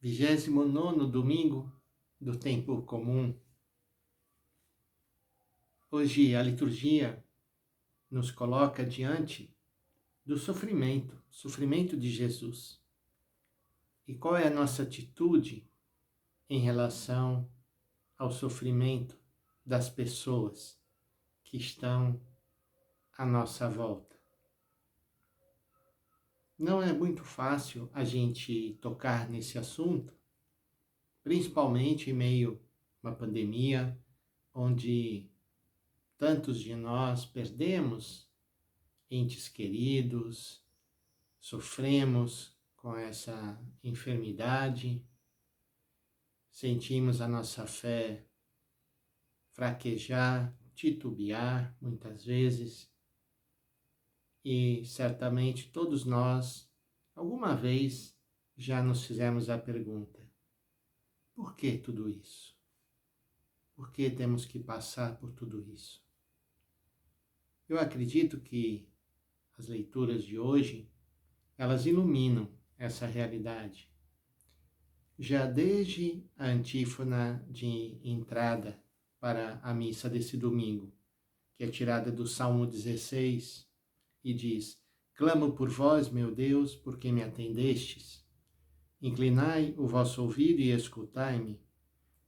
29º domingo do tempo comum. Hoje a liturgia nos coloca diante do sofrimento de Jesus. E qual é a nossa atitude em relação ao sofrimento das pessoas que estão à nossa volta? Não é muito fácil a gente tocar nesse assunto, principalmente em meio a uma pandemia, onde tantos de nós perdemos entes queridos, sofremos com essa enfermidade, sentimos a nossa fé fraquejar, titubear muitas vezes, e certamente todos nós, alguma vez, já nos fizemos a pergunta: por que tudo isso? Por que temos que passar por tudo isso? Eu acredito que as leituras de hoje, elas iluminam essa realidade. Já desde a antífona de entrada para a missa desse domingo, que é tirada do Salmo 16, e diz: clamo por vós, meu Deus, porque me atendestes. Inclinai o vosso ouvido e escutai-me.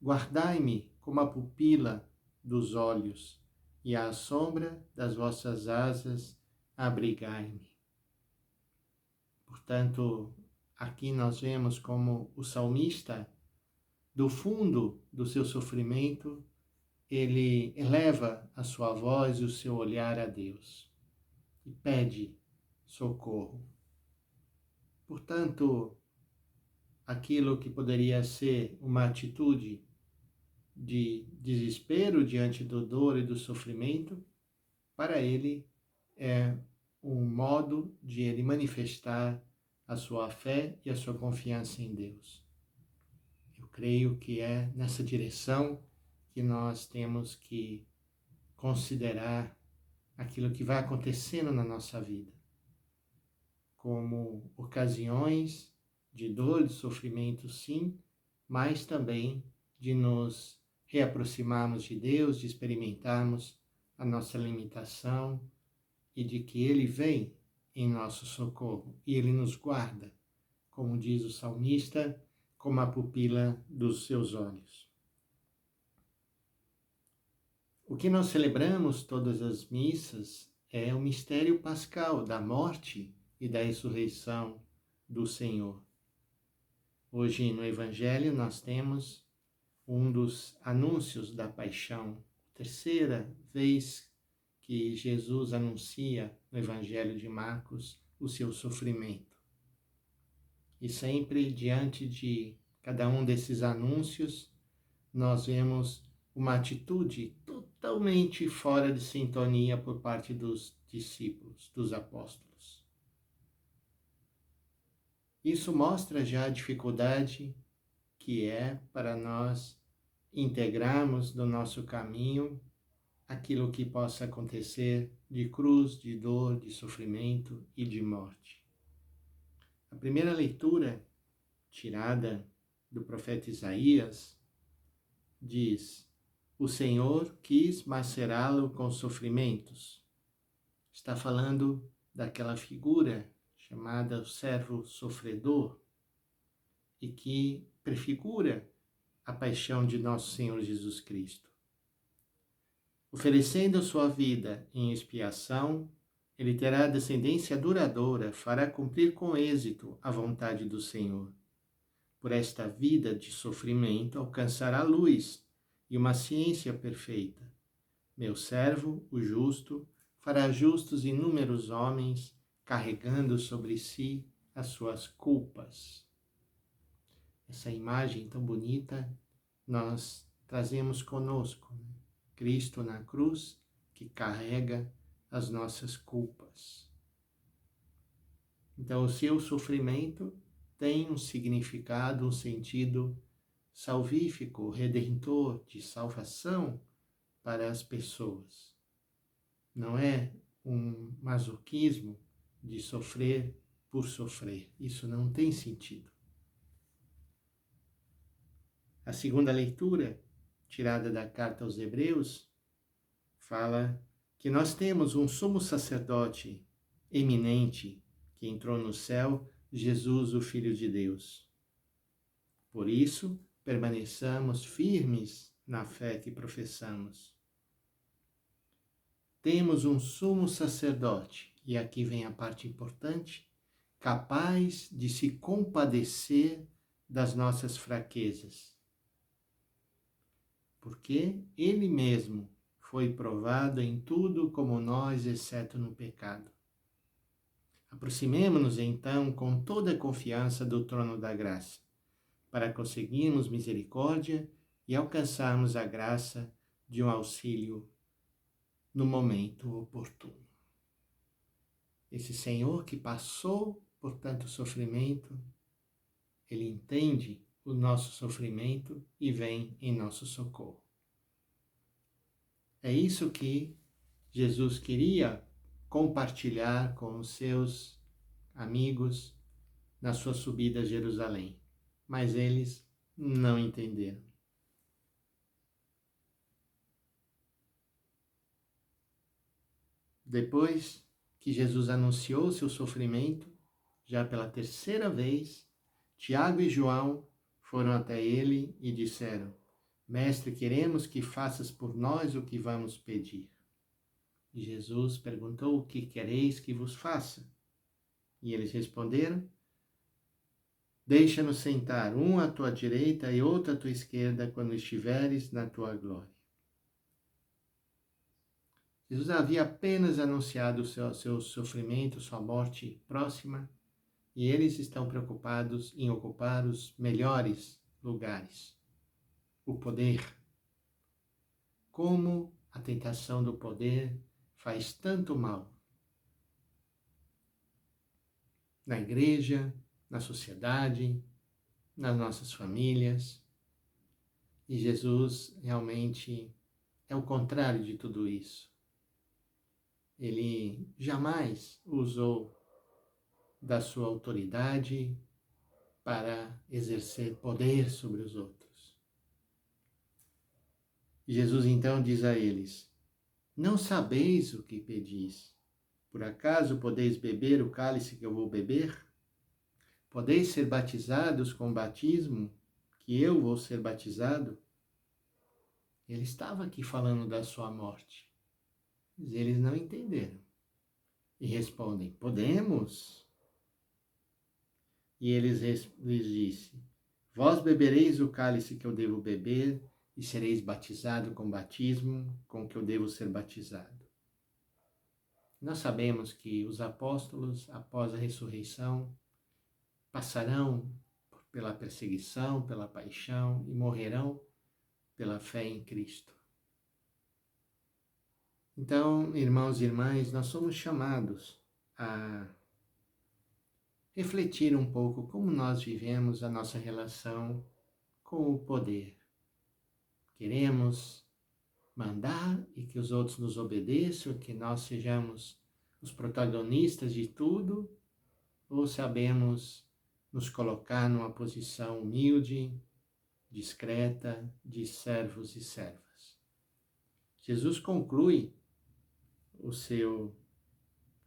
Guardai-me como a pupila dos olhos, e à sombra das vossas asas abrigai-me. Portanto, aqui nós vemos como o salmista, do fundo do seu sofrimento, ele eleva a sua voz e o seu olhar a Deus e pede socorro. Portanto, aquilo que poderia ser uma atitude de desespero diante da dor e do sofrimento, para ele é um modo de ele manifestar a sua fé e a sua confiança em Deus. Eu creio que é nessa direção que nós temos que considerar aquilo que vai acontecendo na nossa vida, como ocasiões de dor, de sofrimento, sim, mas também de nos reaproximarmos de Deus, de experimentarmos a nossa limitação e de que Ele vem em nosso socorro e Ele nos guarda, como diz o salmista, como a pupila dos seus olhos. O que nós celebramos todas as missas é o mistério pascal da morte e da ressurreição do Senhor. Hoje no Evangelho nós temos um dos anúncios da paixão, terceira vez que Jesus anuncia no Evangelho de Marcos o seu sofrimento. E sempre diante de cada um desses anúncios, nós vemos uma atitude totalmente fora de sintonia por parte dos discípulos, dos apóstolos. Isso mostra já a dificuldade que é para nós integrarmos no nosso caminho aquilo que possa acontecer de cruz, de dor, de sofrimento e de morte. A primeira leitura, tirada do profeta Isaías, diz: o Senhor quis macerá-lo com sofrimentos. Está falando daquela figura chamada o servo sofredor e que prefigura a paixão de nosso Senhor Jesus Cristo. Oferecendo sua vida em expiação, ele terá descendência duradoura, fará cumprir com êxito a vontade do Senhor. Por esta vida de sofrimento alcançará luz e uma ciência perfeita. Meu servo, o justo, fará justos inúmeros homens, carregando sobre si as suas culpas. Essa imagem tão bonita nós trazemos conosco, né? Cristo na cruz, que carrega as nossas culpas. Então, o seu sofrimento tem um significado, um sentido salvífico, redentor, de salvação para as pessoas. Não é um masoquismo de sofrer por sofrer. Isso não tem sentido. A segunda leitura, tirada da carta aos Hebreus, fala que nós temos um sumo sacerdote eminente que entrou no céu, Jesus, o Filho de Deus. Por isso, permaneçamos firmes na fé que professamos. Temos um sumo sacerdote, e aqui vem a parte importante, capaz de se compadecer das nossas fraquezas. Porque ele mesmo foi provado em tudo como nós, exceto no pecado. Aproximemo-nos então com toda a confiança do trono da graça, para conseguirmos misericórdia e alcançarmos a graça de um auxílio no momento oportuno. Esse Senhor que passou por tanto sofrimento, ele entende o nosso sofrimento e vem em nosso socorro. É isso que Jesus queria compartilhar com os seus amigos na sua subida a Jerusalém, mas eles não entenderam. Depois que Jesus anunciou seu sofrimento, já pela terceira vez, Tiago e João foram até ele e disseram: Mestre, queremos que faças por nós o que vamos pedir. E Jesus perguntou: O que quereis que vos faça? E eles responderam: Deixa-nos sentar, um à tua direita e outro à tua esquerda, quando estiveres na tua glória. Jesus havia apenas anunciado o seu sofrimento, sua morte próxima, e eles estão preocupados em ocupar os melhores lugares. O poder. Como a tentação do poder faz tanto mal. Na igreja, na sociedade, nas nossas famílias. E Jesus realmente é o contrário de tudo isso. Ele jamais usou da sua autoridade para exercer poder sobre os outros. Jesus então diz a eles: Não sabeis o que pedis. Por acaso podeis beber o cálice que eu vou beber? Podeis ser batizados com o batismo que eu vou ser batizado? Ele estava aqui falando da sua morte. Mas eles não entenderam. E respondem: Podemos? E lhes disse: Vós bebereis o cálice que eu devo beber e sereis batizado com o batismo com que eu devo ser batizado. Nós sabemos que os apóstolos, após a ressurreição, passarão pela perseguição, pela paixão e morrerão pela fé em Cristo. Então, irmãos e irmãs, nós somos chamados a refletir um pouco como nós vivemos a nossa relação com o poder. Queremos mandar e que os outros nos obedeçam, que nós sejamos os protagonistas de tudo, ou sabemos nos colocar numa posição humilde, discreta, de servos e servas. Jesus conclui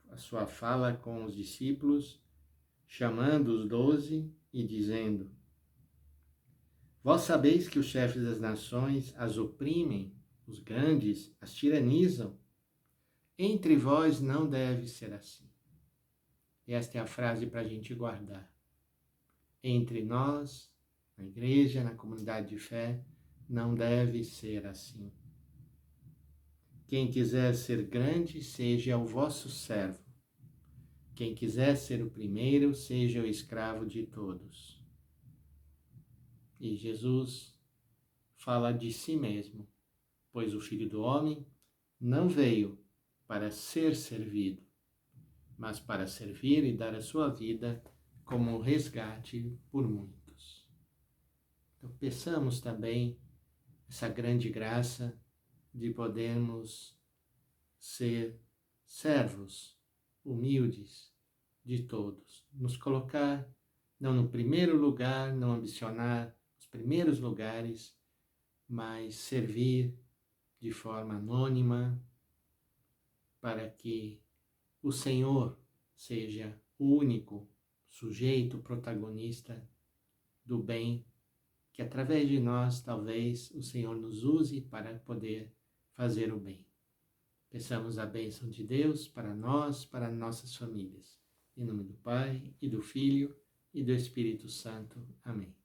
a sua fala com os discípulos, chamando os 12 e dizendo: Vós sabeis que os chefes das nações as oprimem, os grandes as tiranizam. Entre vós não deve ser assim. Esta é a frase para a gente guardar. Entre nós, na igreja, na comunidade de fé, não deve ser assim. Quem quiser ser grande, seja o vosso servo. Quem quiser ser o primeiro, seja o escravo de todos. E Jesus fala de si mesmo, pois o Filho do Homem não veio para ser servido, mas para servir e dar a sua vida como resgate por muitos. Então, peçamos também essa grande graça de podermos ser servos humildes de todos, nos colocar não no primeiro lugar, não ambicionar os primeiros lugares, mas servir de forma anônima para que o Senhor seja o único sujeito protagonista do bem, que através de nós talvez o Senhor nos use para poder fazer o bem. Peçamos a bênção de Deus para nós, para nossas famílias. Em nome do Pai, e do Filho, e do Espírito Santo. Amém.